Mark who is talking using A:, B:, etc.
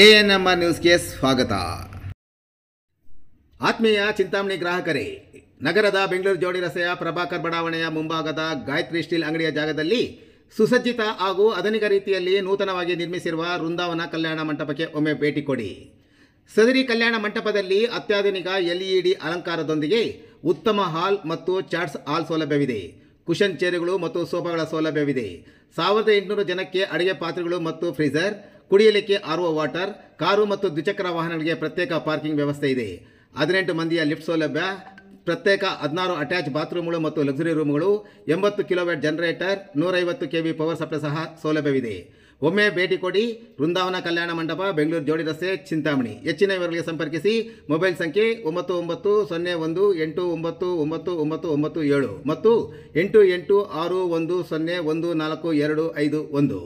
A: ANMR ನ್ಯೂಸ್ಗೆ ಸ್ವಾಗತ. ಆತ್ಮೀಯ ಚಿಂತಾಮಣಿ ಗ್ರಾಹಕರೇ, ನಗರದ ಬೆಂಗಳೂರು ಜೋಡಿ ರಸ್ತೆಯ ಪ್ರಭಾಕರ್ ಬಡಾವಣೆಯ ಮುಂಭಾಗದ ಗಾಯತ್ರಿ ಸ್ಟೀಲ್ ಅಂಗಡಿಯ ಜಾಗದಲ್ಲಿ ಸುಸಜ್ಜಿತ ಹಾಗೂ ಆಧುನಿಕ ರೀತಿಯಲ್ಲಿ ನೂತನವಾಗಿ ನಿರ್ಮಿಸಿರುವ ವೃಂದಾವನ ಕಲ್ಯಾಣ ಮಂಟಪಕ್ಕೆ ಒಮ್ಮೆ ಭೇಟಿ ಕೊಡಿ. ಸದರಿ ಕಲ್ಯಾಣ ಮಂಟಪದಲ್ಲಿ ಅತ್ಯಾಧುನಿಕ LED ಅಲಂಕಾರದೊಂದಿಗೆ ಉತ್ತಮ ಹಾಲ್ ಮತ್ತು ಚಾಟ್ಸ್ ಹಾಲ್ ಸೌಲಭ್ಯವಿದೆ. ಕುಷನ್ ಚೇರುಗಳು ಮತ್ತು ಸೋಫಾಗಳ ಸೌಲಭ್ಯವಿದೆ. 1800 ಜನಕ್ಕೆ ಅಡುಗೆ ಪಾತ್ರೆಗಳು ಮತ್ತು ಫ್ರೀಜರ್, ಕುಡಿಯಲಿಕ್ಕೆ RO ವಾಟರ್, ಕಾರು ಮತ್ತು ದ್ವಿಚಕ್ರ ವಾಹನಗಳಿಗೆ ಪ್ರತ್ಯೇಕ ಪಾರ್ಕಿಂಗ್ ವ್ಯವಸ್ಥೆ ಇದೆ. 18 ಮಂದಿಯ ಲಿಫ್ಟ್ ಸೌಲಭ್ಯ, ಪ್ರತ್ಯೇಕ 16 ಅಟ್ಯಾಚ್ ಬಾತ್ರೂಮ್ಗಳು ಮತ್ತು ಲಕ್ಸುರಿ ರೂಮ್ಗಳು, 80 kilowatt generator, 150 kV power supply ಸಹ ಸೌಲಭ್ಯವಿದೆ. ಒಮ್ಮೆ ಭೇಟಿ ಕೊಡಿ. ವೃಂದಾವನ ಕಲ್ಯಾಣ ಮಂಟಪ, ಬೆಂಗಳೂರು ಜೋಡಿ ರಸ್ತೆ, ಚಿಂತಾಮಣಿ. ಹೆಚ್ಚಿನ ವಿವರಗಳಿಗೆ ಸಂಪರ್ಕಿಸಿ. ಮೊಬೈಲ್ ಸಂಖ್ಯೆ 9901199997 ಮತ್ತು 8861014251.